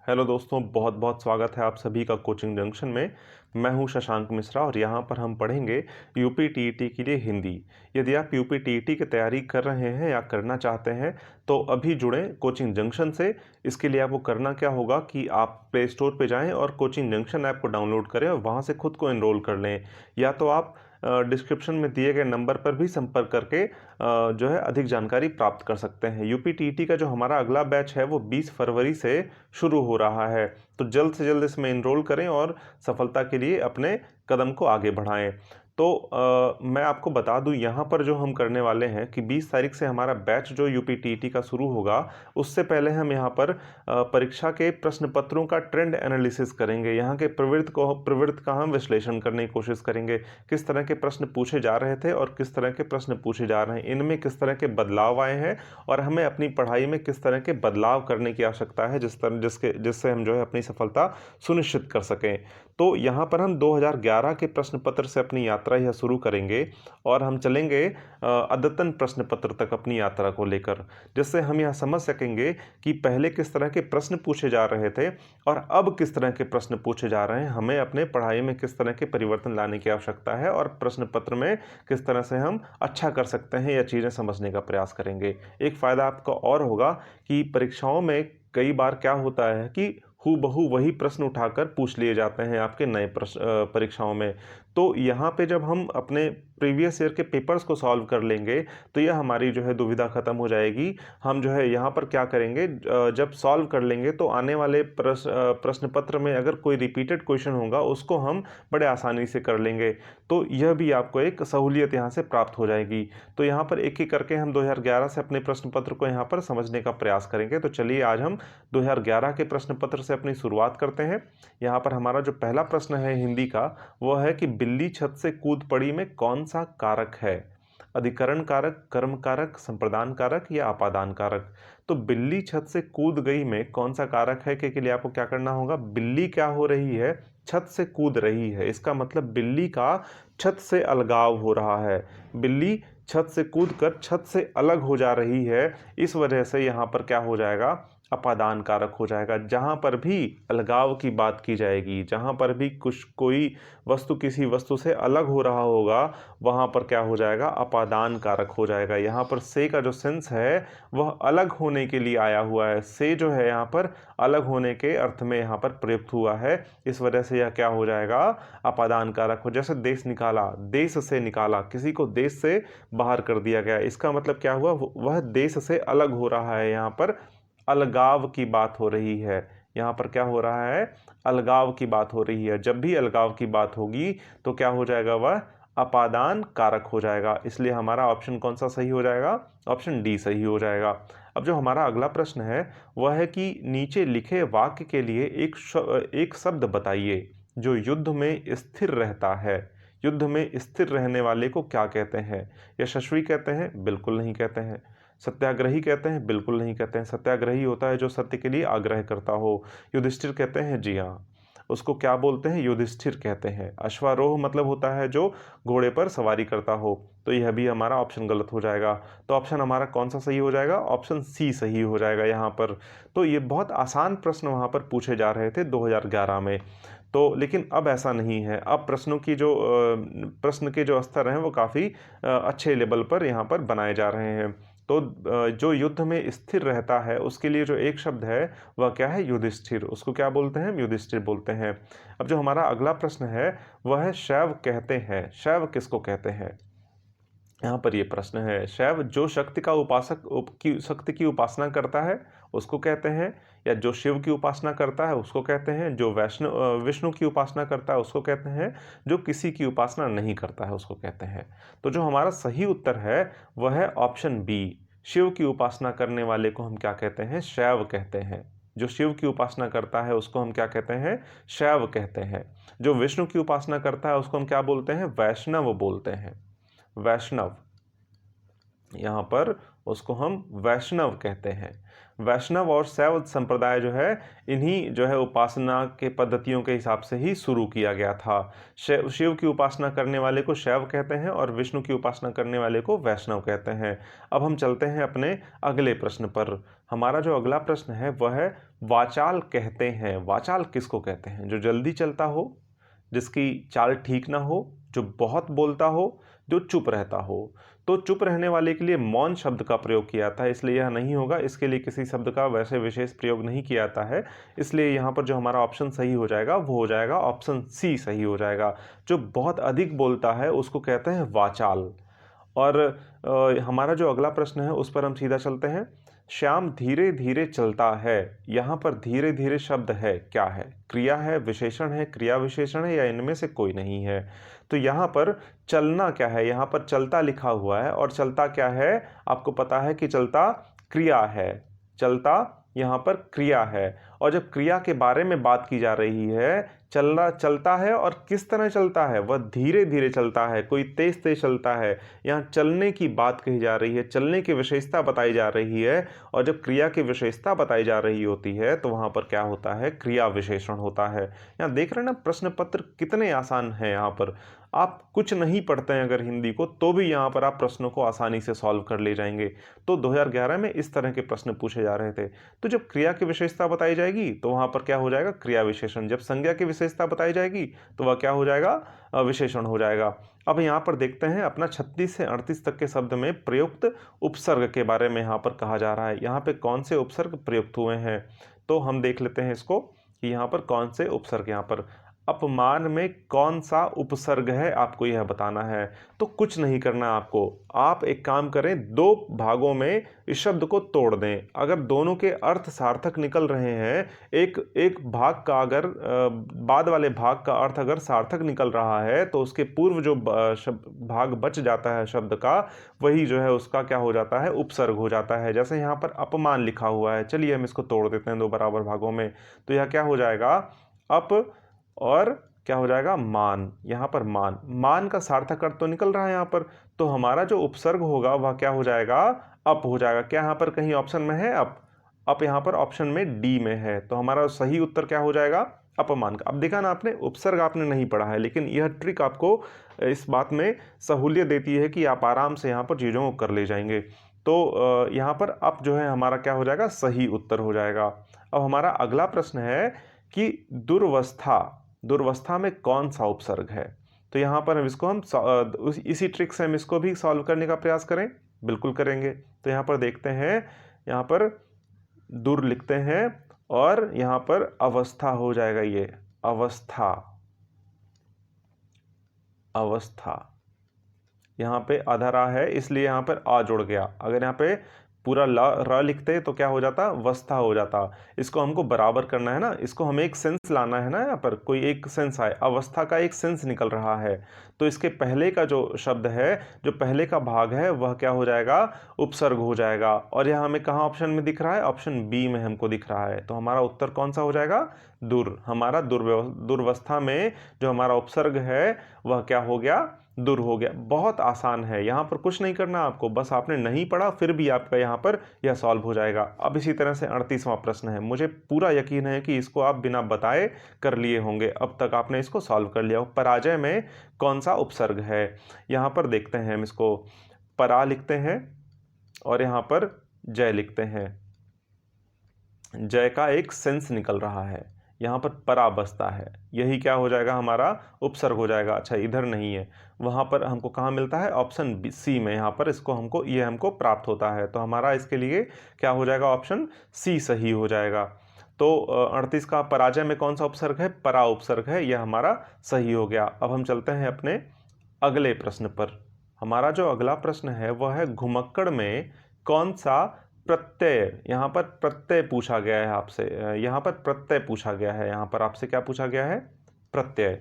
Hello दोस्तों, बहुत बहुत स्वागत है आप सभी का कोचिंग जंक्शन में। मैं हूं शशांक मिश्रा और यहां पर हम पढ़ेंगे यूपी टीईटी के लिए हिंदी। यदि आप यूपी टीईटी की तैयारी कर रहे हैं या करना चाहते हैं तो अभी जुड़ें कोचिंग जंक्शन से। इसके लिए आपको करना क्या होगा कि आप प्ले स्टोर पे जाएं और कोचिंग जंक्शन ऐप को डाउनलोड करें और वहां से खुद को एनरोल कर लें, या तो आप डिस्क्रिप्शन में दिए गए नंबर पर भी संपर्क करके जो है अधिक जानकारी प्राप्त कर सकते हैं। यूपी टीईटी का जो हमारा अगला बैच है वो 20 फरवरी से शुरू हो रहा है, तो जल्द से जल्द इसमें एनरोल करें और सफलता के लिए अपने कदम को आगे बढ़ाएं। तो मैं आपको बता दूं यहाँ पर जो हम करने वाले हैं कि 20 तारीख से हमारा बैच जो यूपी टीईटी का शुरू होगा, उससे पहले हम यहाँ पर परीक्षा के प्रश्न पत्रों का ट्रेंड एनालिसिस करेंगे। यहाँ के प्रवृत्ति का हम विश्लेषण करने की कोशिश करेंगे। किस तरह के प्रश्न पूछे जा रहे थे और किस तरह के प्रश्न पूछे जा रहे हैं, इनमें किस तरह के बदलाव आए हैं और हमें अपनी पढ़ाई में किस तरह के बदलाव करने की आवश्यकता है जिससे हम जो है अपनी सफलता सुनिश्चित कर सकें। तो यहाँ पर हम 2011 के प्रश्न पत्र से अपनी यात्रा यह शुरू करेंगे और हम चलेंगे अद्यतन प्रश्न पत्र तक अपनी यात्रा को लेकर, जिससे हम यह समझ सकेंगे कि पहले किस तरह के प्रश्न पूछे जा रहे थे और अब किस तरह के प्रश्न पूछे जा रहे हैं। हमें अपने पढ़ाई में किस तरह के परिवर्तन लाने की आवश्यकता है और प्रश्न पत्र में किस तरह से हम अच्छा कर सकते हैं, यह चीज़ें समझने का प्रयास करेंगे। एक फ़ायदा आपका और होगा कि परीक्षाओं में कई बार क्या होता है कि हूबहू वही प्रश्न उठाकर पूछ लिए जाते हैं आपके नए परीक्षाओं में। तो यहाँ पे जब हम अपने प्रीवियस ईयर के पेपर्स को सॉल्व कर लेंगे तो यह हमारी जो है दुविधा खत्म हो जाएगी। हम जो है यहाँ पर क्या करेंगे, जब सॉल्व कर लेंगे तो आने वाले प्रश्न पत्र में अगर कोई रिपीटेड क्वेश्चन होगा उसको हम बड़े आसानी से कर लेंगे। तो यह भी आपको एक सहूलियत यहाँ से प्राप्त हो जाएगी। तो यहाँ पर एक एक करके हम 2011 से अपने प्रश्न पत्र को यहाँ पर समझने का प्रयास करेंगे। तो चलिए आज हम 2011 के प्रश्न पत्र से अपनी शुरुआत करते हैं। यहाँ पर हमारा जो पहला प्रश्न है हिंदी का, वह है कि बिल्ली छत से कूद पड़ी में कौन सा कारक है? अधिकरण कारक, कर्म कारक, संप्रदान कारक या अपादान कारक? तो बिल्ली छत से कूद गई में कौन सा कारक है के लिए आपको क्या करना होगा, बिल्ली क्या हो रही है, छत से कूद रही है। इसका मतलब बिल्ली का छत से अलगाव हो रहा है। बिल्ली छत से कूदकर छत से अलग हो जा रही है, इस वजह से यहाँ पर क्या हो जाएगा, अपादान कारक हो जाएगा। जहाँ पर भी अलगाव की बात की जाएगी, जहाँ पर भी कोई वस्तु किसी वस्तु से अलग हो रहा होगा, वहाँ पर क्या हो जाएगा, अपादान कारक हो जाएगा। यहाँ पर से का जो सेंस है वह अलग होने के लिए आया हुआ है। से जो है यहाँ पर अलग होने के अर्थ में यहाँ पर प्रयुक्त हुआ है, इस वजह से यह क्या हो जाएगा, अपादान कारक हो। जैसे देश निकाला, देश से निकाला, किसी को देश से बाहर कर दिया गया, इसका मतलब क्या हुआ, वह देश से अलग हो रहा है। यहाँ पर अलगाव की बात हो रही है। यहाँ पर क्या हो रहा है, अलगाव की बात हो रही है। जब भी अलगाव की बात होगी तो क्या हो जाएगा, वह अपादान कारक हो जाएगा। इसलिए हमारा ऑप्शन कौन सा सही हो जाएगा, ऑप्शन डी सही हो जाएगा। अब जो हमारा अगला प्रश्न है वह है कि नीचे लिखे वाक्य के लिए एक शब्द बताइए जो युद्ध में स्थिर रहता है। युद्ध में स्थिर रहने वाले को क्या कहते हैं? यशस्वी कहते हैं? बिल्कुल नहीं कहते हैं। सत्याग्रही कहते हैं? बिल्कुल नहीं कहते हैं। सत्याग्रही होता है जो सत्य के लिए आग्रह करता हो। युधिष्ठिर कहते हैं? जी हाँ। उसको क्या बोलते हैं, युधिष्ठिर कहते हैं। अश्वारोह मतलब होता है जो घोड़े पर सवारी करता हो। तो यह भी हमारा ऑप्शन गलत हो जाएगा। तो ऑप्शन हमारा कौन सा सही हो जाएगा, ऑप्शन सी सही हो जाएगा यहाँ पर। तो ये बहुत आसान प्रश्न वहाँ पर पूछे जा रहे थे 2011 में। तो लेकिन अब ऐसा नहीं है। अब प्रश्न के जो स्तर हैं वो काफ़ी अच्छे लेवल पर यहाँ पर बनाए जा रहे हैं। तो जो युद्ध में स्थिर रहता है उसके लिए जो एक शब्द है वह क्या है, युधिष्ठिर। उसको क्या बोलते हैं, युधिष्ठिर बोलते हैं। अब जो हमारा अगला प्रश्न है वह है शैव कहते हैं। शैव किसको कहते हैं? यहाँ पर ये प्रश्न है, शैव जो शक्ति की उपासना करता है उसको कहते हैं, या जो शिव की उपासना करता है उसको कहते हैं, जो विष्णु की उपासना करता है उसको कहते हैं, जो किसी की उपासना नहीं करता है उसको कहते हैं। तो जो हमारा सही उत्तर है वह है ऑप्शन बी। शिव की उपासना करने वाले को हम क्या कहते हैं, शैव कहते हैं। जो शिव की उपासना करता है उसको हम क्या कहते हैं, शैव कहते हैं। जो विष्णु की उपासना करता है उसको हम क्या बोलते हैं, वैष्णव बोलते हैं। वैष्णव, यहाँ पर उसको हम वैष्णव कहते हैं। वैष्णव और शैव संप्रदाय जो है, इन्हीं जो है उपासना के पद्धतियों के हिसाब से ही शुरू किया गया था। शिव की उपासना करने वाले को शैव कहते हैं और विष्णु की उपासना करने वाले को वैष्णव कहते हैं। अब हम चलते हैं अपने अगले प्रश्न पर। हमारा जो अगला प्रश्न है वह है वाचाल कहते हैं। वाचाल किसको कहते हैं? जो जल्दी चलता हो, जिसकी चाल ठीक ना हो, जो बहुत बोलता हो, जो चुप रहता हो। तो चुप रहने वाले के लिए मौन शब्द का प्रयोग किया था, इसलिए यह नहीं होगा। इसके लिए किसी शब्द का वैसे विशेष प्रयोग नहीं किया जाता है, इसलिए यहाँ पर जो हमारा ऑप्शन सही हो जाएगा वो हो जाएगा ऑप्शन सी सही हो जाएगा। जो बहुत अधिक बोलता है उसको कहते हैं वाचाल। और हमारा जो अगला प्रश्न है उस पर हम सीधा चलते हैं। श्याम धीरे धीरे चलता है। यहाँ पर धीरे धीरे शब्द है, क्या है? क्रिया है, विशेषण है, क्रिया विशेषण है, या इनमें से कोई नहीं है? तो यहाँ पर चलना क्या है? यहाँ पर चलता लिखा हुआ है, और चलता क्या है? आपको पता है कि चलता क्रिया है। चलता यहाँ पर क्रिया है, और जब क्रिया के बारे में बात की जा रही है, चलना चलता है और किस तरह चलता है? वह धीरे धीरे चलता है, कोई तेज तेज चलता है। यहाँ चलने की बात कही जा रही है, चलने की विशेषता बताई जा रही है, और जब क्रिया की विशेषता बताई जा रही होती है तो वहाँ पर क्या होता है? क्रिया विशेषण होता है। यहाँ देख रहे हैं ना प्रश्न पत्र कितने आसान है। यहाँ पर आप कुछ नहीं पढ़ते हैं अगर हिंदी को, तो भी यहाँ पर आप प्रश्नों को आसानी से सॉल्व कर ले जाएंगे। तो 2011 में इस तरह के प्रश्न पूछे जा रहे थे। तो जब क्रिया की विशेषता बताई जाएगी तो वहाँ पर क्या हो जाएगा? क्रिया विशेषण। जब संज्ञा की विशेषता बताई जाएगी तो वह क्या हो जाएगा? विशेषण हो जाएगा। अब यहाँ पर देखते हैं अपना 36 से 38 तक के शब्द में प्रयुक्त उपसर्ग के बारे में यहाँ पर कहा जा रहा है। यहाँ पे कौन से उपसर्ग प्रयुक्त हुए हैं, तो हम देख लेते हैं इसको कि यहाँ पर कौन से उपसर्ग। यहाँ पर अपमान में कौन सा उपसर्ग है आपको यह बताना है। तो कुछ नहीं करना आपको, आप एक काम करें, दो भागों में इस शब्द को तोड़ दें। अगर दोनों के अर्थ सार्थक निकल रहे हैं, एक भाग का अगर बाद वाले भाग का अर्थ अगर सार्थक निकल रहा है, तो उसके पूर्व जो भाग बच जाता है शब्द का, वही जो है उसका क्या हो जाता है? उपसर्ग हो जाता है। जैसे यहाँ पर अपमान लिखा हुआ है, चलिए हम इसको तोड़ देते हैं दो बराबर भागों में। तो यह क्या हो जाएगा? अप, और क्या हो जाएगा? मान। यहाँ पर मान, मान का सार्थक अर्थ तो निकल रहा है यहाँ पर, तो हमारा जो उपसर्ग होगा वह क्या हो जाएगा? अप हो जाएगा। क्या यहाँ पर कहीं ऑप्शन में है अप? अप यहाँ पर ऑप्शन में डी में है, तो हमारा सही उत्तर क्या हो जाएगा? अपमान का। अब देखा ना आपने, उपसर्ग आपने नहीं पढ़ा है, लेकिन यह ट्रिक आपको इस बात में सहूलियत देती है कि आप आराम से यहाँ पर चीज़ों को कर ले जाएंगे। तो यहाँ पर अप जो है हमारा क्या हो जाएगा? सही उत्तर हो जाएगा। अब हमारा अगला प्रश्न है कि दुर्वस्था, दुर्वस्था में कौन सा उपसर्ग है? तो यहाँ पर हम इसको इसी ट्रिक से हम इसको भी सॉल्व करने का प्रयास करें, बिल्कुल करेंगे। तो यहाँ पर देखते हैं, यहाँ पर दुर लिखते हैं, और यहाँ पर अवस्था हो जाएगा। ये अवस्था, अवस्था यहाँ पे आधा रा है, इसलिए यहाँ पर आ जुड़ गया। अगर यहाँ पे पूरा र लिखते तो क्या हो जाता? वस्था हो जाता। इसको हमको बराबर करना है ना, इसको हमें एक सेंस लाना है ना, यहाँ पर कोई एक सेंस आए, अवस्था का एक सेंस निकल रहा है। तो इसके पहले का जो शब्द है, जो पहले का भाग है, वह क्या हो जाएगा? उपसर्ग हो जाएगा। और यह हमें कहाँ ऑप्शन में दिख रहा है? ऑप्शन बी में हमको दिख रहा है। तो हमारा उत्तर कौन सा हो जाएगा? दुर। हमारा दुर्वस्था में जो हमारा उपसर्ग है वह क्या हो गया? दूर हो गया। बहुत आसान है, यहाँ पर कुछ नहीं करना आपको, बस आपने नहीं पढ़ा फिर भी आपका यहाँ पर यह सॉल्व हो जाएगा। अब इसी तरह से 38वां प्रश्न है, मुझे पूरा यकीन है कि इसको आप बिना बताए कर लिए होंगे। अब तक आपने इसको सॉल्व कर लिया हो। पराजय में कौन सा उपसर्ग है? यहाँ पर देखते हैं हम इसको, परा लिखते हैं और यहाँ पर जय लिखते हैं। जय का एक सेंस निकल रहा है, यहाँ पर परा बसता है, यही क्या हो जाएगा? हमारा उपसर्ग हो जाएगा। अच्छा इधर नहीं है, वहाँ पर हमको कहाँ मिलता है? ऑप्शन सी में। यहाँ पर इसको हमको ये हमको प्राप्त होता है, तो हमारा इसके लिए क्या हो जाएगा? ऑप्शन सी सही हो जाएगा। तो 38 का पराजय में कौन सा उपसर्ग है? परा उपसर्ग है, यह हमारा सही हो गया। अब हम चलते हैं अपने अगले प्रश्न पर। हमारा जो अगला प्रश्न है वह है घुमक्कड़ में कौन सा प्रत्यय, यहाँ पर प्रत्यय पूछा गया है आपसे, यहाँ पर प्रत्यय पूछा गया है, यहाँ पर आपसे क्या पूछा गया है? प्रत्यय।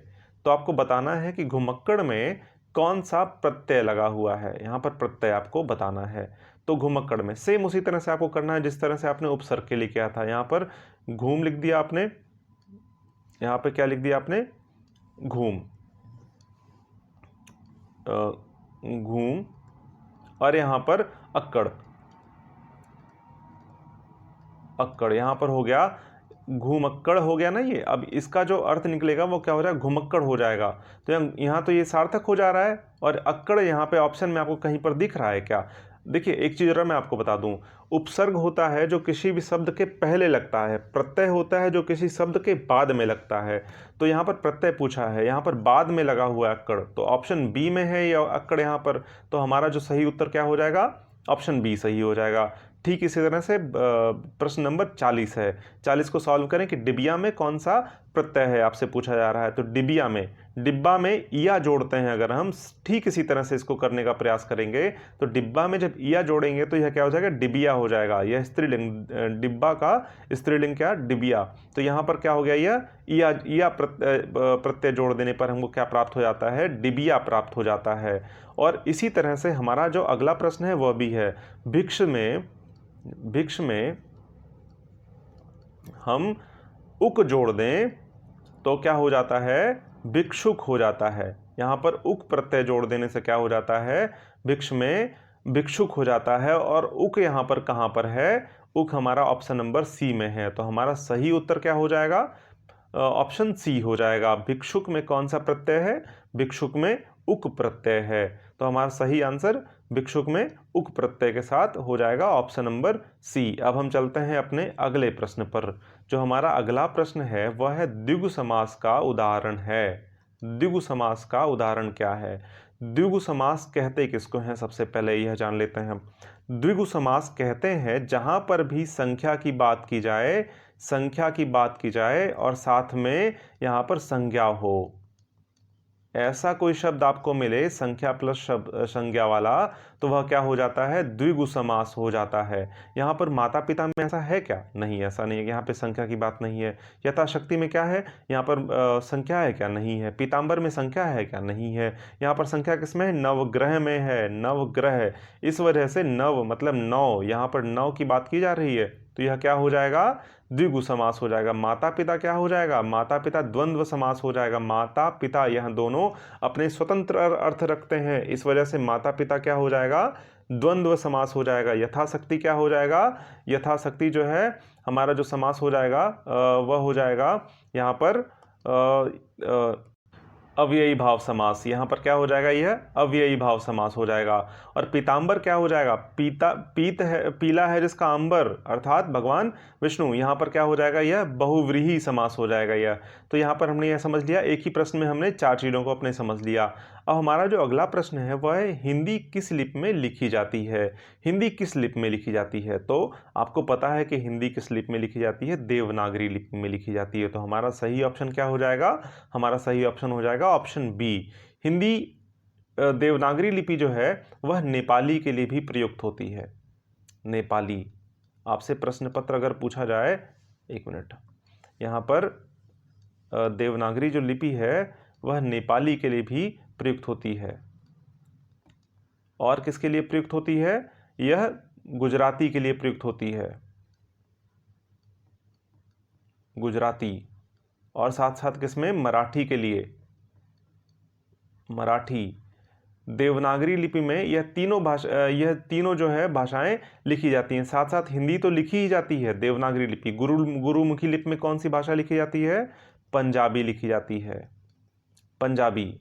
तो आपको बताना है कि घुमक्कड़ में कौन सा प्रत्यय लगा हुआ है, यहाँ पर प्रत्यय आपको बताना है। तो घुमक्कड़ में सेम उसी तरह से आपको करना है जिस तरह से आपने उपसर्ग के लिए किया था। यहाँ पर घूम लिख दिया आपने, यहाँ पर क्या लिख दिया आपने? घूम, घूम, और यहाँ पर अक्कड़, अक्कड़ यहाँ पर हो गया, घुमक्कड़ हो गया ना ये। अब इसका जो अर्थ निकलेगा वो क्या हो जाएगा? घुमक्कड़ हो जाएगा। तो यहाँ तो ये सार्थक हो जा रहा है, और अक्कड़ यहाँ पे ऑप्शन में आपको कहीं पर दिख रहा है क्या? देखिए एक चीज़ और मैं आपको बता दूं, उपसर्ग होता है जो किसी भी शब्द के पहले लगता है, प्रत्यय होता है जो किसी शब्द के बाद में लगता है। तो यहाँ पर प्रत्यय पूछा है, यहाँ पर बाद में लगा हुआ है अक्कड़, तो ऑप्शन बी में है यह अक्कड़ यहाँ पर। तो हमारा जो सही उत्तर क्या हो जाएगा, ऑप्शन बी सही हो जाएगा। ठीक इसी तरह से प्रश्न नंबर 40 है। 40 को सॉल्व करें कि डिबिया में कौन सा प्रत्यय है, आपसे पूछा जा रहा है। तो डिबिया में, डिब्बा में इया जोड़ते हैं अगर हम, ठीक इसी तरह से इसको करने का प्रयास करेंगे तो डिब्बा में जब इया जोड़ेंगे तो यह क्या हो जाएगा, डिबिया हो जाएगा। यह स्त्रीलिंग, डिब्बा का स्त्रीलिंग क्या, डिबिया। तो यहाँ पर क्या हो गया, यह इया प्रत्यय जोड़ देने पर हमको क्या प्राप्त हो जाता है, डिबिया प्राप्त हो जाता है। और इसी तरह से हमारा जो अगला प्रश्न है वह भी है, भिक्ष में हम उक जोड़ दें तो क्या हो जाता है, भिक्षुक हो जाता है। यहाँ पर उक प्रत्यय जोड़ देने से क्या हो जाता है, भिक्ष में भिक्षुक हो जाता है। और उक यहाँ पर कहाँ पर है, उक हमारा ऑप्शन नंबर सी में है। तो हमारा सही उत्तर क्या हो जाएगा, ऑप्शन सी हो जाएगा। भिक्षुक में कौन सा प्रत्यय है, भिक्षुक में उक प्रत्यय है। तो हमारा सही आंसर भिक्षुक में उक प्रत्यय के साथ हो जाएगा ऑप्शन नंबर सी। अब हम चलते हैं अपने अगले प्रश्न पर। जो हमारा अगला प्रश्न है वह है द्विगु समास का उदाहरण है। द्विगु समास का उदाहरण क्या है, द्विगु समास कहते किसको हैं, सबसे पहले यह जान लेते हैं हम। द्विगु समास कहते हैं जहां पर भी संख्या की बात की जाए, संख्या की बात की जाए और साथ में यहां पर संज्ञा हो। ऐसा कोई शब्द आपको मिले संख्या प्लस शब्द संज्ञा वाला, तो वह क्या हो जाता है, द्विगु समास हो जाता है। यहाँ पर माता पिता में ऐसा है क्या, नहीं, ऐसा नहीं है। यहाँ पे संख्या की बात नहीं है। यथाशक्ति में क्या है, यहाँ पर संख्या है क्या, नहीं है। पीताम्बर में संख्या है क्या, नहीं है। यहाँ पर संख्या किसमें है, नवग्रह में है, नवग्रह। इस वजह से नव मतलब 9, यहाँ पर 9 की बात की जा रही है, तो यह क्या हो जाएगा, द्विगु समास हो जाएगा। माता पिता क्या हो जाएगा, माता पिता द्वंद्व समास हो जाएगा। माता पिता यह दोनों अपने स्वतंत्र अर्थ रखते हैं, इस वजह से माता पिता क्या हो जाएगा, द्वंद्व समास हो जाएगा। यथाशक्ति क्या हो जाएगा, यथाशक्ति जो है हमारा जो समास हो जाएगा वह हो जाएगा यहाँ पर अव्ययी भाव समास। यहाँ पर क्या हो जाएगा, यह अव्ययी भाव समास हो जाएगा। और पीताम्बर क्या हो जाएगा, पीत है, पीला है जिसका अंबर अर्थात भगवान विष्णु। यहाँ पर क्या हो जाएगा, यह बहुव्रीहि समास हो जाएगा यह। तो यहाँ पर हमने यह समझ लिया, एक ही प्रश्न में हमने 4 चीज़ों को अपने समझ लिया। अब हमारा जो अगला प्रश्न है वह है हिंदी किस लिपि में लिखी जाती है। हिंदी किस लिपि में लिखी जाती है, तो आपको पता है कि हिंदी किस लिपि में लिखी जाती है, देवनागरी लिपि में लिखी जाती है। तो हमारा सही ऑप्शन क्या हो जाएगा, हमारा सही ऑप्शन हो जाएगा ऑप्शन बी। हिंदी देवनागरी लिपि जो है वह नेपाली के लिए भी प्रयुक्त होती है। नेपाली, आपसे प्रश्न पत्र अगर पूछा जाए, एक मिनट, यहाँ पर देवनागरी जो लिपि है वह नेपाली के लिए भी प्रयुक्त होती है। और किसके लिए प्रयुक्त होती है, यह गुजराती के लिए प्रयुक्त होती है, गुजराती। और साथ साथ किसमें, मराठी के लिए, मराठी। देवनागरी लिपि में यह तीनों जो है भाषाएं लिखी जाती हैं। साथ साथ हिंदी तो लिखी ही जाती है, देवनागरी लिपि। गुरुमुखी लिपि में कौन सी भाषा लिखी जाती है, पंजाबी लिखी जाती है, पंजाबी।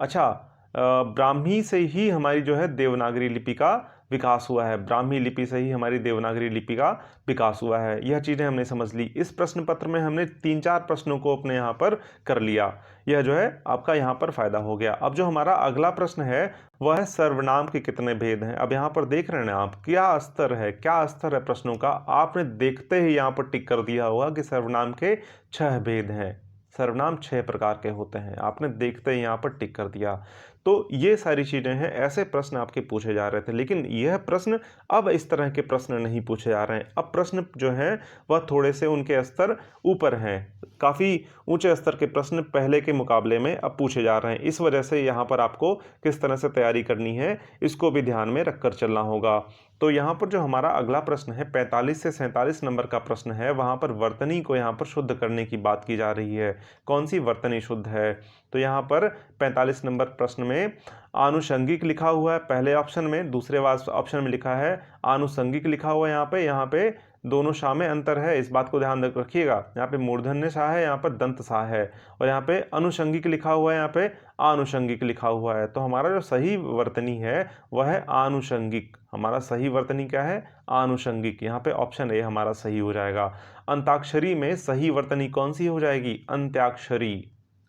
अच्छा, ब्राह्मी से ही हमारी जो है देवनागरी लिपि का विकास हुआ है, ब्राह्मी लिपि से ही हमारी देवनागरी लिपि का विकास हुआ है। यह चीज़ें हमने समझ ली। इस प्रश्न पत्र में हमने 3-4 प्रश्नों को अपने यहाँ पर कर लिया, यह जो है आपका यहाँ पर फायदा हो गया। अब जो हमारा अगला प्रश्न है वह है सर्वनाम के कितने भेद हैं। अब यहाँ पर देख रहे हैं आप क्या स्तर है, क्या स्तर है प्रश्नों का। आपने देखते ही यहाँ पर टिक कर दिया होगा कि सर्वनाम के 6 भेद हैं, सर्वनाम 6 प्रकार के होते हैं। आपने देखते ही यहाँ पर टिक कर दिया। तो ये सारी चीज़ें हैं, ऐसे प्रश्न आपके पूछे जा रहे थे। लेकिन यह प्रश्न अब इस तरह के प्रश्न नहीं पूछे जा रहे हैं। अब प्रश्न जो हैं वह थोड़े से उनके स्तर ऊपर हैं, काफ़ी ऊंचे स्तर के प्रश्न पहले के मुकाबले में अब पूछे जा रहे हैं। इस वजह से यहाँ पर आपको किस तरह से तैयारी करनी है इसको भी ध्यान में रखकर चलना होगा। तो यहाँ पर जो हमारा अगला प्रश्न है 45 से 47 नंबर का प्रश्न है, वहाँ पर वर्तनी को यहाँ पर शुद्ध करने की बात की जा रही है। कौन सी वर्तनी शुद्ध है, तो यहाँ पर 45 नंबर प्रश्न में आनुषंगिक लिखा हुआ है पहले ऑप्शन में, दूसरे ऑप्शन में लिखा है आनुषंगिक लिखा हुआ है। यहाँ पे दोनों शाह में अंतर है, इस बात को ध्यान रखिएगा। यहाँ पे मूर्धन्य शाह है, यहाँ पर दंत शाह है, और यहाँ पे अनुषंगिक लिखा हुआ है, यहाँ पे आनुषंगिक लिखा हुआ है। तो हमारा जो सही वर्तनी है वह है आनुषंगिक। हमारा सही वर्तनी क्या है? आनुषंगिक। यहाँ पे ऑप्शन ए हमारा सही हो जाएगा। अंताक्षरी में सही वर्तनी कौन सी हो जाएगी? अंत्याक्षरी।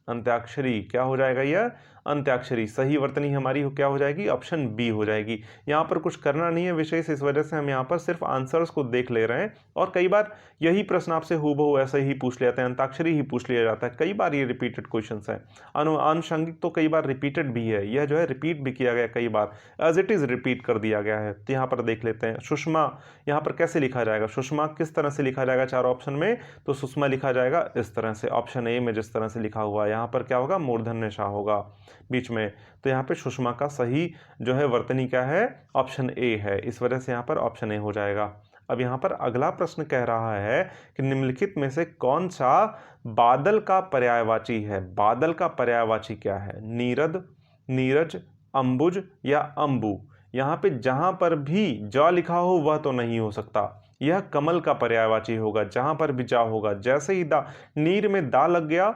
अंत्याक्षरी क्या हो जाएगा? यह अंत्याक्षरी। सही वर्तनी हमारी क्या हो जाएगी? ऑप्शन बी हो जाएगी। यहाँ पर कुछ करना नहीं है विशेष, इस वजह से हम यहाँ पर सिर्फ आंसर्स को देख ले रहे हैं। और कई बार यही प्रश्न आपसे हूबहू ऐसे ही पूछ लेते हैं, अंताक्षरी ही पूछ लिया जाता है। कई बार ये रिपीटेड क्वेश्चंस हैं। आनुषंगिक तो कई बार रिपीटेड भी है, यह जो है रिपीट भी किया गया कई बार, एज इट इज रिपीट कर दिया गया है। तो यहाँ पर देख लेते हैं सुषमा, यहाँ पर कैसे लिखा जाएगा? सुषमा किस तरह से लिखा जाएगा चार ऑप्शन में? तो सुषमा लिखा जाएगा इस तरह से, ऑप्शन ए में जिस तरह से लिखा हुआ है। यहाँ पर क्या होगा? मूर्धन्य शाह होगा बीच में। तो यहाँ पे सुषमा का सही जो है वर्तनी क्या है? ऑप्शन ए है। इस वजह से यहाँ पर ऑप्शन ए हो जाएगा। अब यहाँ पर अगला प्रश्न कह रहा है कि निम्नलिखित में से कौन सा बादल का पर्यायवाची है? बादल का पर्यायवाची क्या है? नीरद, नीरज, अंबुज या अंबु। यहाँ पे जहां पर भी ज लिखा हो वह तो नहीं हो सकता, यह कमल का पर्यायवाची होगा। जहां पर भी जा होगा, जैसे ही दा, नीर में दा लग गया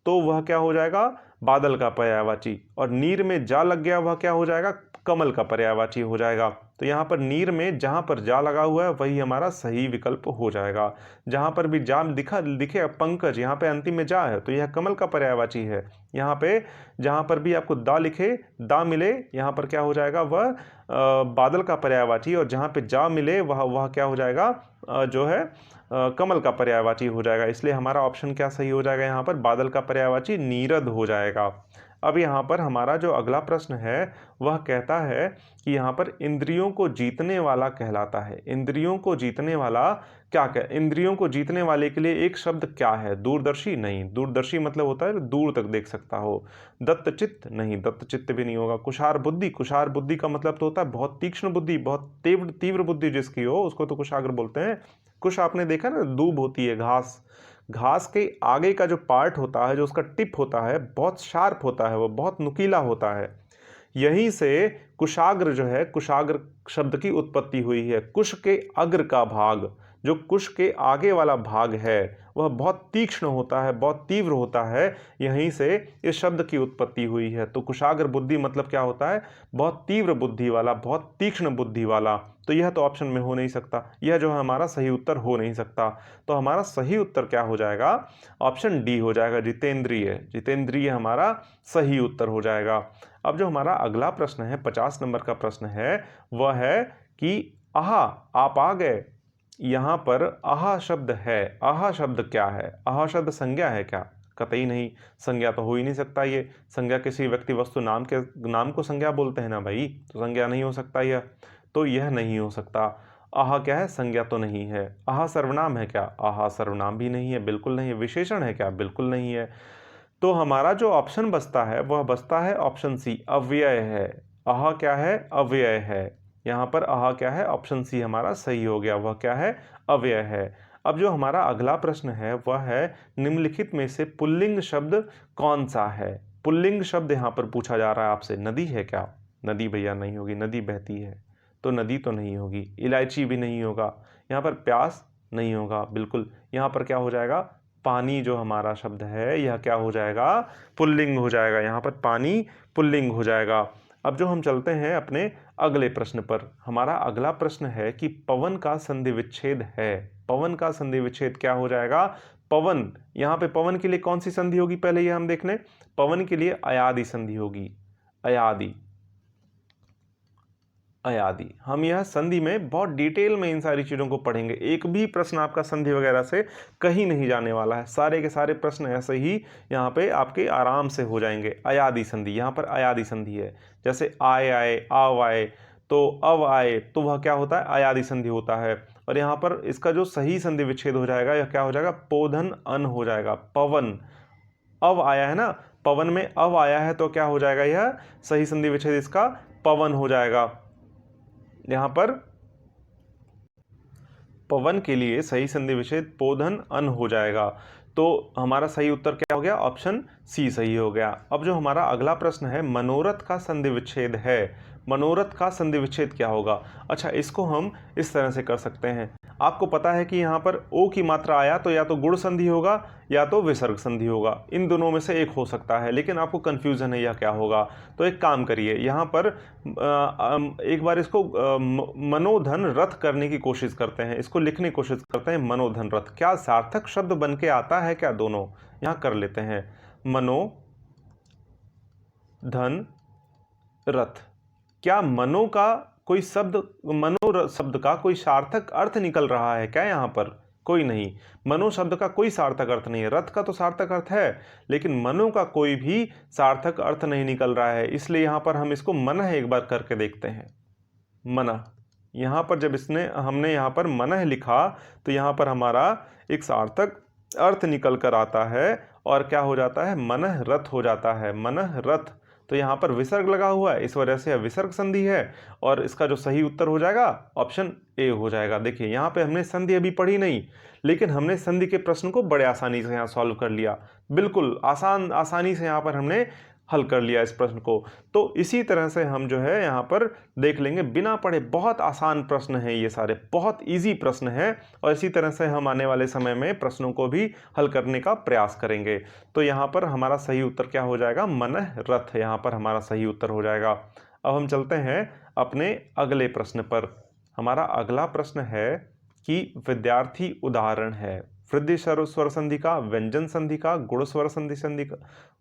तो वह क्या हो जाएगा? बादल का पर्यायवाची। और नीर में जा लग गया वह क्या हो जाएगा? कमल का पर्यायवाची हो जाएगा। तो यहाँ पर नीर में जहाँ पर जा लगा हुआ है वही हमारा सही विकल्प हो जाएगा। जहाँ पर भी जा दिखे पंकज, यहाँ पे अंतिम में जा है तो यह कमल का पर्यायवाची है। यहाँ पे जहाँ पर भी आपको दा लिखे, दा मिले, यहाँ पर क्या हो जाएगा? वह बादल का पर्यायवाची। और जहाँ पे जा मिले वह क्या हो जाएगा? जो है कमल का पर्यायवाची हो जाएगा। इसलिए हमारा ऑप्शन क्या सही हो जाएगा? यहाँ पर बादल का पर्यायवाची नीरद हो जाएगा। अब यहाँ पर हमारा जो अगला प्रश्न है वह कहता है कि यहाँ पर इंद्रियों को जीतने वाला कहलाता है। इंद्रियों को जीतने वाला क्या कह, इंद्रियों को जीतने वाले के लिए एक शब्द क्या है? दूरदर्शी? नहीं, दूरदर्शी मतलब होता है दूर तक देख सकता हो। दत्तचित्त? नहीं, दत्तचित्त भी नहीं होगा। कुशार बुद्धि? कुशार बुद्धि का मतलब तो होता है बहुत तीक्ष्ण बुद्धि, बहुत तीव्र बुद्धि जिसकी हो उसको तो कुशाग्र बोलते हैं। कुश आपने देखा ना, दूब होती है, घास, घास के आगे का जो पार्ट होता है, जो उसका टिप होता है, बहुत शार्प होता है, वो बहुत नुकीला होता है। यहीं से कुशाग्र जो है, कुशाग्र शब्द की उत्पत्ति हुई है। कुश के अग्र का भाग, जो कुश के आगे वाला भाग है वह बहुत तीक्ष्ण होता है, बहुत तीव्र होता है। यहीं से इस शब्द की उत्पत्ति हुई है। तो कुशाग्र बुद्धि मतलब क्या होता है? बहुत तीव्र बुद्धि वाला, बहुत तीक्ष्ण बुद्धि वाला। तो यह तो ऑप्शन में हो नहीं सकता, यह जो है हमारा सही उत्तर हो नहीं सकता। तो हमारा सही उत्तर क्या हो जाएगा? ऑप्शन डी हो जाएगा, जितेंद्रिय। जितेंद्रिय हमारा सही उत्तर हो जाएगा। अब जो हमारा अगला प्रश्न है, 50 नंबर का प्रश्न है, वह है कि आहा, आप आ गए। यहाँ पर आहा शब्द है, आहा शब्द क्या है? आहा शब्द संज्ञा है क्या? कतई नहीं, संज्ञा तो हो ही नहीं सकता। ये संज्ञा किसी व्यक्ति वस्तु नाम को संज्ञा बोलते हैं ना भाई, तो संज्ञा नहीं हो सकता यह, तो यह नहीं हो सकता। आहा क्या है? संज्ञा तो नहीं है। आहा सर्वनाम है क्या? आहा सर्वनाम भी नहीं है, बिल्कुल नहीं है। विशेषण है क्या? बिल्कुल नहीं है। तो हमारा जो ऑप्शन बचता है वह बचता है ऑप्शन सी, अव्यय है। आहा क्या है? अव्यय है। यहाँ पर आहा क्या है? ऑप्शन सी हमारा सही हो गया, वह क्या है? अव्यय है। अब जो हमारा अगला प्रश्न है वह है निम्नलिखित में से पुल्लिंग शब्द कौन सा है? पुल्लिंग शब्द यहाँ पर पूछा जा रहा है आपसे। नदी है क्या? नदी भैया नहीं होगी, नदी बहती है तो नदी तो नहीं होगी। इलायची भी नहीं होगा। यहाँ पर प्यास नहीं होगा बिल्कुल। यहाँ पर क्या हो जाएगा? पानी जो हमारा शब्द है यह क्या हो जाएगा? पुल्लिंग हो जाएगा। यहाँ पर पानी पुल्लिंग हो जाएगा। अब जो हम चलते हैं अपने अगले प्रश्न पर। हमारा अगला प्रश्न है कि पवन का संधि विच्छेद है। पवन का संधि विच्छेद क्या हो जाएगा? पवन, यहाँ पे पवन के लिए कौन सी संधि होगी पहले ये हम देख लें। पवन के लिए अयादि संधि होगी। अयादि, अयादि। हम यह संधि में बहुत डिटेल में इन सारी चीज़ों को पढ़ेंगे। एक भी प्रश्न आपका संधि वगैरह से कहीं नहीं जाने वाला है। सारे के सारे प्रश्न ऐसे ही यहाँ पे आपके आराम से हो जाएंगे। अयादि संधि, यहाँ पर अयादि संधि है। जैसे आए आए, आव आए, तो अब आए, तो वह क्या होता है? अयादि संधि होता है। और यहाँ पर इसका जो सही संधि विच्छेद हो जाएगा यह क्या हो जाएगा? पोधन अन हो जाएगा। पवन, अब आया है ना, पवन में अब आया है तो क्या हो जाएगा? यह सही संधि विच्छेद इसका पवन हो जाएगा। यहाँ पर पवन के लिए सही संधि विच्छेद पोधन अन हो जाएगा। तो हमारा सही उत्तर क्या हो गया? ऑप्शन सी सही हो गया। अब जो हमारा अगला प्रश्न है, मनोरथ का संधि विच्छेद है। मनोरथ का संधि विच्छेद क्या होगा? अच्छा, इसको हम इस तरह से कर सकते हैं। आपको पता है कि यहाँ पर ओ की मात्रा आया तो या तो गुण संधि होगा या तो विसर्ग संधि होगा, इन दोनों में से एक हो सकता है, लेकिन आपको कन्फ्यूजन है यह क्या होगा। तो एक काम करिए, यहाँ पर एक बार इसको मनोधन रथ करने की कोशिश करते हैं, इसको लिखने की कोशिश करते हैं। मनोधन रथ क्या सार्थक शब्द बन के आता है क्या? दोनों यहाँ कर लेते हैं। मनोधन रथ, क्या मनो का कोई शब्द, मनो शब्द का कोई सार्थक अर्थ निकल रहा है क्या? यहाँ पर कोई नहीं, मनो शब्द का कोई सार्थक अर्थ नहीं है। रथ का तो सार्थक अर्थ है, लेकिन मनो का कोई भी सार्थक अर्थ नहीं निकल रहा है, इसलिए यहाँ पर हम इसको मनः एक बार करके देखते हैं। मनः, यहाँ पर जब हमने यहाँ पर मनः लिखा तो यहाँ पर हमारा एक सार्थक अर्थ निकल कर आता है और क्या हो जाता है? मनः रथ हो जाता है, मनः रथ। तो यहाँ पर विसर्ग लगा हुआ है, इस वजह से विसर्ग संधि है और इसका जो सही उत्तर हो जाएगा ऑप्शन ए हो जाएगा। देखिए यहाँ पे हमने संधि अभी पढ़ी नहीं, लेकिन हमने संधि के प्रश्न को बड़े आसानी से यहाँ सॉल्व कर लिया, बिल्कुल आसानी से यहाँ पर हमने हल कर लिया इस प्रश्न को। तो इसी तरह से हम जो है यहाँ पर देख लेंगे बिना पढ़े, बहुत आसान प्रश्न हैं ये सारे, बहुत इजी प्रश्न हैं, और इसी तरह से हम आने वाले समय में प्रश्नों को भी हल करने का प्रयास करेंगे। तो यहाँ पर हमारा सही उत्तर क्या हो जाएगा? मनः रथ, यहाँ पर हमारा सही उत्तर हो जाएगा। अब हम चलते हैं अपने अगले प्रश्न पर। हमारा अगला प्रश्न है कि विद्यार्थी उदाहरण है वृद्धि स्वर संधि का, व्यंजन संधि का,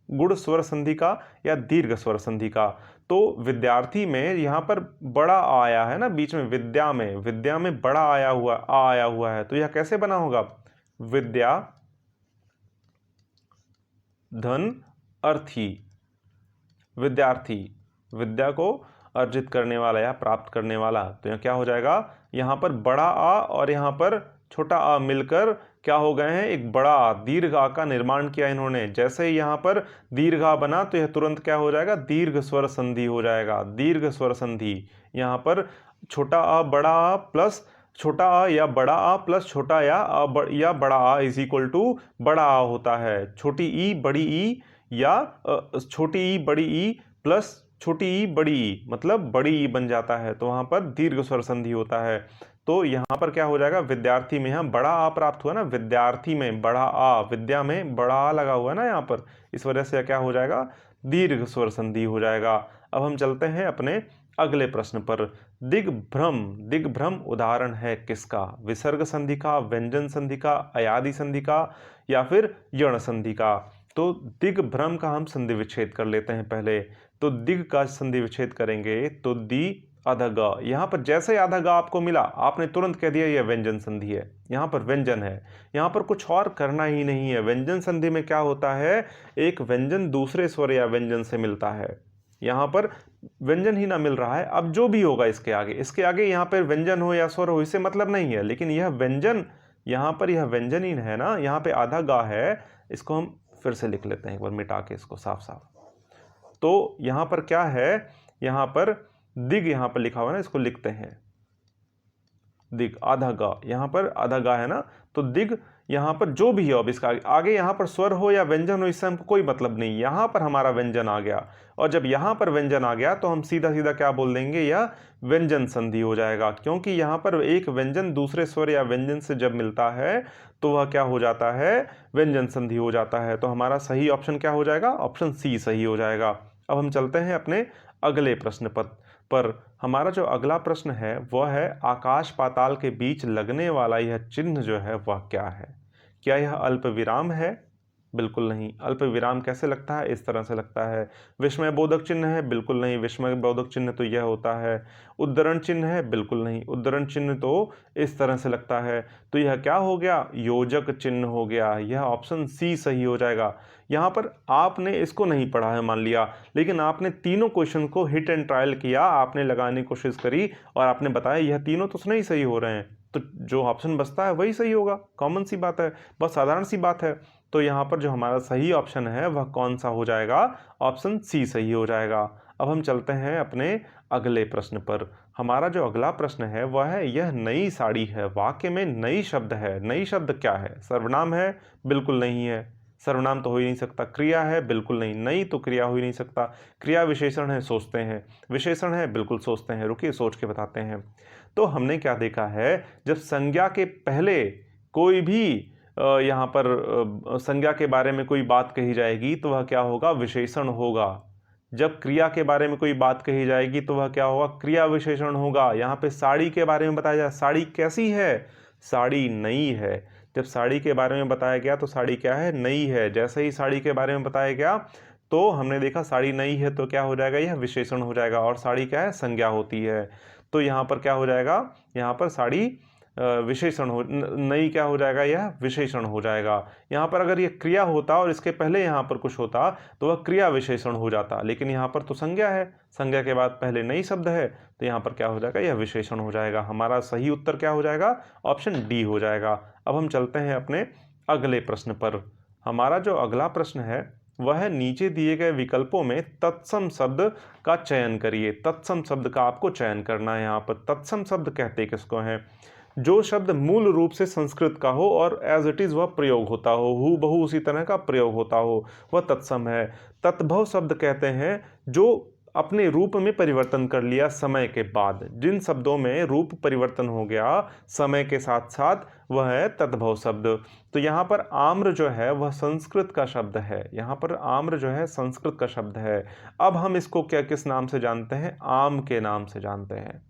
गुण स्वर संधि का या दीर्घ स्वर संधि का। तो विद्यार्थी में यहाँ पर बड़ा आया है ना बीच में, विद्या में बड़ा आया हुआ है, तो यह कैसे बना होगा? विद्या धन अर्थी, विद्यार्थी, विद्या को अर्जित करने वाला या प्राप्त करने वाला, तो यह क्या हो जाएगा? यहाँ पर बड़ा आ और यहाँ पर छोटा आ मिलकर क्या हो गए हैं? एक बड़ा दीर्घ आ का निर्माण किया इन्होंने। जैसे ही यहाँ पर दीर्घ आ बना तो यह तुरंत क्या हो जाएगा? दीर्घ स्वर संधि हो जाएगा, दीर्घ स्वर संधि। यहाँ पर छोटा आ बड़ा आ प्लस छोटा आ या बड़ा आ प्लस छोटा या बड़ा आ इज इक्वल टू बड़ा आ होता है। छोटी ई बड़ी ई या छोटी ई बड़ी ई प्लस छोटी ई बड़ी ई, मतलब बड़ी ई बन जाता है, तो वहां पर दीर्घ स्वर संधि होता है। तो यहाँ पर क्या हो जाएगा? विद्यार्थी में यहाँ बड़ा आ प्राप्त हुआ ना, विद्यार्थी में बड़ा आ, विद्या में बड़ा आ लगा हुआ है ना यहाँ पर, इस वजह से क्या हो जाएगा? दीर्घ स्वर संधि हो जाएगा। अब हम चलते हैं अपने अगले प्रश्न पर। दिग्भ्रम उदाहरण है किसका? विसर्ग संधि का, व्यंजन संधि का, अयादि संधि का या फिर यण संधि का। तो दिग्भ्रम का हम संधि विच्छेद कर लेते हैं पहले। तो दिग का संधि विच्छेद करेंगे तो दी आधा ग, यहाँ पर जैसे ही आधा ग आपको मिला आपने तुरंत कह दिया यह व्यंजन संधि है, यहाँ पर व्यंजन है, यहाँ पर कुछ और करना ही नहीं है। व्यंजन संधि में क्या होता है? एक व्यंजन दूसरे स्वर या व्यंजन से मिलता है, यहाँ पर व्यंजन ही ना मिल रहा है। अब जो भी होगा इसके आगे यहाँ पर व्यंजन हो या स्वर हो इससे मतलब नहीं है, लेकिन यह व्यंजन, यहाँ पर यह व्यंजन ही है ना, यहाँ पे आधा गा है, इसको हम फिर से लिख लेते हैं एक बार मिटा के इसको साफ साफ। तो यहाँ पर क्या है? यहाँ पर दिग यहाँ पर लिखा हुआ है ना, इसको लिखते हैं दिग, आधा गा, यहाँ पर आधा गा है ना, तो दिग यहाँ पर जो भी है, अब इसका आगे यहाँ पर स्वर हो या व्यंजन हो इससे हमको कोई मतलब नहीं, यहाँ पर हमारा व्यंजन आ गया, और जब यहाँ पर व्यंजन आ गया तो हम सीधा सीधा क्या बोल देंगे? यह व्यंजन संधि हो जाएगा, क्योंकि यहाँ पर एक व्यंजन दूसरे स्वर या व्यंजन से जब मिलता है तो वह क्या हो जाता है? व्यंजन संधि हो जाता है। तो हमारा सही ऑप्शन क्या हो जाएगा? ऑप्शन सी सही हो जाएगा। अब हम चलते हैं अपने अगले प्रश्न पर। हमारा जो अगला प्रश्न है वह है आकाश पाताल के बीच लगने वाला यह चिन्ह जो है वह क्या है? क्या यह अल्प विराम है? बिल्कुल नहीं। अल्प विराम कैसे लगता है? इस तरह से लगता है। विस्मय बोधक चिन्ह है? बिल्कुल नहीं। विस्मय बोधक चिन्ह तो यह होता है। उद्धरण चिन्ह है? बिल्कुल नहीं। उद्धरण चिन्ह तो इस तरह से लगता है। तो यह क्या हो गया? योजक चिन्ह हो गया। यह ऑप्शन सी सही हो जाएगा। यहाँ पर आपने इसको नहीं पढ़ा है मान लिया, लेकिन आपने तीनों क्वेश्चन को हिट एंड ट्रायल किया, आपने लगाने की कोशिश करी और आपने बताया यह तीनों तो नहीं सही हो रहे हैं, तो जो ऑप्शन बचता है वही सही होगा। कॉमन सी बात है, बस साधारण सी बात है। तो यहाँ पर जो हमारा सही ऑप्शन है वह कौन सा हो जाएगा? ऑप्शन सी सही हो जाएगा। अब हम चलते हैं अपने अगले प्रश्न पर। हमारा जो अगला प्रश्न है वह है यह नई साड़ी है। वाक्य में नई शब्द है। नई शब्द क्या है? सर्वनाम है? बिल्कुल नहीं है। सर्वनाम तो हो ही नहीं सकता। क्रिया है, बिल्कुल नहीं। नहीं तो क्रिया हो ही नहीं सकता। क्रिया विशेषण है, सोचते हैं। विशेषण है, बिल्कुल सोचते हैं। रुकिए सोच के बताते हैं। तो हमने क्या देखा है, जब संज्ञा के पहले कोई भी यहाँ पर संज्ञा के बारे में कोई बात कही जाएगी तो वह क्या होगा, विशेषण होगा। जब क्रिया के बारे में कोई बात कही जाएगी तो वह क्या होगा, क्रिया विशेषण होगा। यहाँ पे साड़ी के बारे में बताया जाए, साड़ी कैसी है, साड़ी नई है। जब साड़ी के बारे में बताया गया तो साड़ी क्या है, नई है। जैसे ही साड़ी के बारे में बताया गया तो हमने देखा साड़ी नई है तो क्या हो जाएगा, यह विशेषण हो जाएगा। और साड़ी क्या है, संज्ञा होती है। तो यहाँ पर क्या हो जाएगा, यहाँ पर साड़ी विशेषण हो, नई क्या हो जाएगा, यह विशेषण हो जाएगा। यहाँ पर अगर यह क्रिया होता और इसके पहले यहाँ पर कुछ होता तो वह क्रिया विशेषण हो जाता, लेकिन यहाँ पर तो संज्ञा है, संज्ञा के बाद पहले नई शब्द है तो यहाँ पर क्या हो जाएगा, यह विशेषण हो जाएगा। हमारा सही उत्तर क्या हो जाएगा, ऑप्शन डी हो जाएगा। अब हम चलते हैं अपने अगले प्रश्न पर। हमारा जो अगला प्रश्न है वह नीचे दिए गए विकल्पों में तत्सम शब्द का चयन करिए। तत्सम शब्द का आपको चयन करना है। यहाँ पर तत्सम शब्द कहते किसको हैं, जो शब्द मूल रूप से संस्कृत का हो और एज इट इज वह प्रयोग होता हो, हू बहू उसी तरह का प्रयोग होता हो, वह तत्सम है। तत्भव शब्द कहते हैं जो अपने रूप में परिवर्तन कर लिया समय के बाद। जिन शब्दों में रूप परिवर्तन हो गया समय के साथ साथ वह है तत्भव शब्द। तो यहाँ पर आम्र जो है वह संस्कृत का शब्द है। यहाँ पर आम्र जो है संस्कृत का शब्द है। अब हम इसको क्या किस नाम से जानते हैं, आम के नाम से जानते हैं।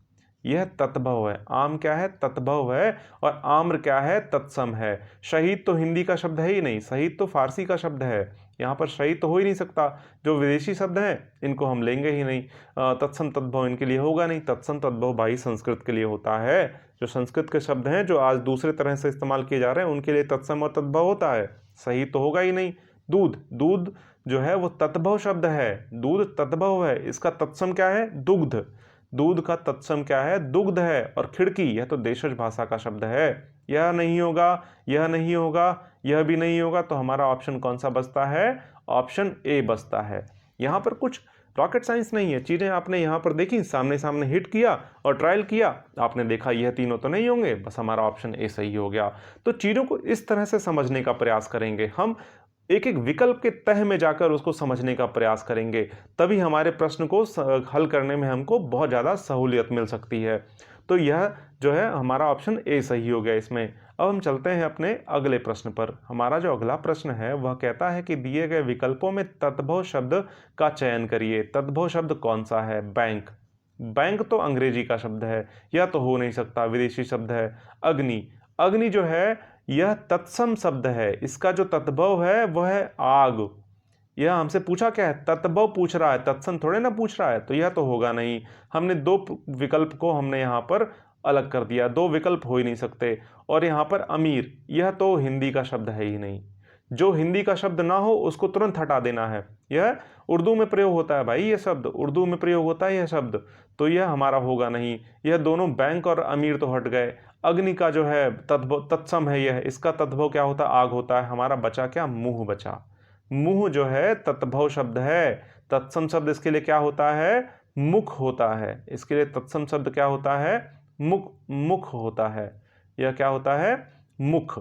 यह तत्भव है। आम क्या है, तत्भव है। और आम्र क्या है, तत्सम है। शहीद तो हिंदी का शब्द है ही नहीं, शहीद तो फारसी का शब्द है। यहाँ पर शहीद तो हो ही नहीं सकता। जो विदेशी शब्द हैं इनको हम लेंगे ही नहीं। तत्सम तत्भव इनके लिए होगा नहीं। तत्सम तत्भव भाई संस्कृत के लिए होता है। जो संस्कृत के शब्द हैं जो आज दूसरे तरह से इस्तेमाल किए जा रहे हैं उनके लिए तत्सम और तत्भव होता है। शहीद तो होगा ही नहीं। दूध, दूध जो है वो तत्भव शब्द है। दूध तत्भव है। इसका तत्सम क्या है, दुग्ध। दूध का तत्सम क्या है, दुग्ध है। और खिड़की यह तो देशज भाषा का शब्द है। यह नहीं होगा, यह नहीं होगा, यह भी नहीं होगा। तो हमारा ऑप्शन कौन सा बचता है, ऑप्शन ए बचता है। यहाँ पर कुछ रॉकेट साइंस नहीं है। चीज़ें आपने यहाँ पर देखी, सामने सामने हिट किया और ट्रायल किया, आपने देखा यह तीनों तो नहीं होंगे, बस हमारा ऑप्शन ए सही हो गया। तो चीज़ों को इस तरह से समझने का प्रयास करेंगे हम, एक एक विकल्प के तह में जाकर उसको समझने का प्रयास करेंगे, तभी हमारे प्रश्न को हल करने में हमको बहुत ज़्यादा सहूलियत मिल सकती है। तो यह जो है हमारा ऑप्शन ए सही हो गया इसमें। अब हम चलते हैं अपने अगले प्रश्न पर। हमारा जो अगला प्रश्न है वह कहता है कि दिए गए विकल्पों में तत्भव शब्द का चयन करिए। तत्भव शब्द कौन सा है, बैंक। बैंक तो अंग्रेजी का शब्द है, यह तो हो नहीं सकता, विदेशी शब्द है। अग्नि, अग्नि जो है यह तत्सम शब्द है। इसका जो तत्भव है वह है आग। यह हमसे पूछा क्या है, तत्भव पूछ रहा है, तत्सम थोड़े ना पूछ रहा है। तो यह तो होगा नहीं। हमने दो विकल्प को हमने यहाँ पर अलग कर दिया, दो विकल्प हो ही नहीं सकते। और यहाँ पर अमीर, यह तो हिंदी का शब्द है ही नहीं। जो हिंदी का शब्द ना हो उसको तुरंत हटा देना है। यह उर्दू में प्रयोग होता है भाई, यह शब्द उर्दू में प्रयोग होता है यह शब्द, तो यह हमारा होगा नहीं। यह दोनों बैंक और अमीर तो हट गए। अग्नि का जो है तत्भव तत्सम है यह, इसका तत्भव क्या होता है, आग होता है। हमारा बचा क्या, मुंह बचा। मुंह जो है तत्भव शब्द है। तत्सम शब्द इसके लिए क्या होता है, मुख होता है। इसके लिए तत्सम शब्द क्या होता है, मुख, मुख होता है। यह क्या होता है, मुख।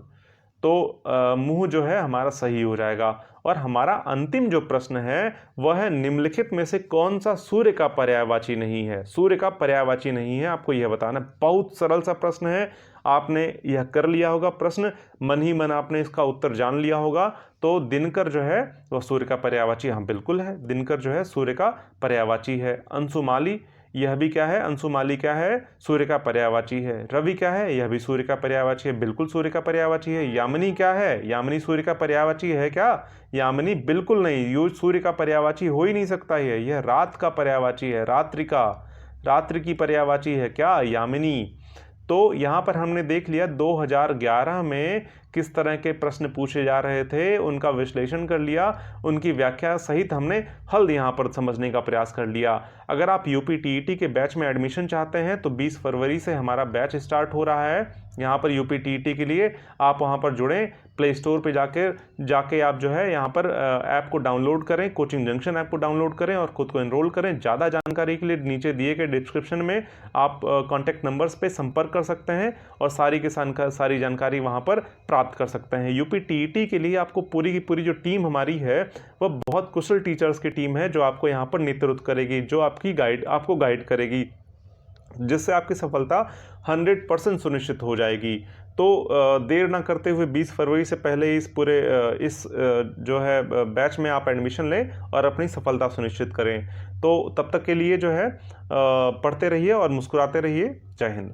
तो मुंह जो है हमारा सही हो जाएगा। और हमारा अंतिम जो प्रश्न है वह है निम्नलिखित में से कौन सा सूर्य का पर्यायवाची नहीं है। सूर्य का पर्यायवाची नहीं है, आपको यह बताना है। बहुत सरल सा प्रश्न है, आपने यह कर लिया होगा प्रश्न, मन ही मन आपने इसका उत्तर जान लिया होगा। तो दिनकर जो है वह सूर्य का पर्यायवाची, हाँ बिल्कुल है, दिनकर जो है सूर्य का पर्यायवाची है। अंशुमाली, यह भी क्या है, अंशुमाली क्या है, सूर्य का पर्यायवाची है। रवि क्या है, यह भी सूर्य का पर्यायवाची है, बिल्कुल सूर्य का पर्यायवाची है। यामिनी क्या है, यामिनी सूर्य का पर्यायवाची है क्या, यामिनी बिल्कुल नहीं, यो सूर्य का पर्यायवाची हो ही नहीं सकता है। यह रात का पर्यायवाची है, रात्रि का, रात्रि की पर्यायवाची है क्या, यामिनी। तो यहाँ पर हमने देख लिया 2011 में किस तरह के प्रश्न पूछे जा रहे थे, उनका विश्लेषण कर लिया, उनकी व्याख्या सहित हमने हल यहाँ पर समझने का प्रयास कर लिया। अगर आप यूपीटीईटी के बैच में एडमिशन चाहते हैं तो 20 फरवरी से हमारा बैच स्टार्ट हो रहा है यहाँ पर यूपीटीईटी के लिए। आप वहाँ पर जुड़ें, प्ले स्टोर पे जाके आप जो है यहाँ पर ऐप को डाउनलोड करें, कोचिंग जंक्शन ऐप को डाउनलोड करें और खुद को एनरोल करें। ज़्यादा जानकारी के लिए नीचे दिए गए डिस्क्रिप्शन में आप कॉन्टैक्ट नंबर्स पे संपर्क कर सकते हैं और सारी जानकारी वहाँ पर प्राप्त प्राप्त कर सकते हैं। यूपी टीईटी के लिए आपको पूरी की पूरी जो टीम हमारी है वह बहुत कुशल टीचर्स की टीम है, जो आपको यहाँ पर नेतृत्व करेगी, जो आपको गाइड करेगी, जिससे आपकी सफलता 100% सुनिश्चित हो जाएगी। तो देर ना करते हुए 20 फरवरी से पहले जो है बैच में आप एडमिशन लें और अपनी सफलता सुनिश्चित करें। तो तब तक के लिए जो है पढ़ते रहिए और मुस्कुराते रहिए। जय हिंद।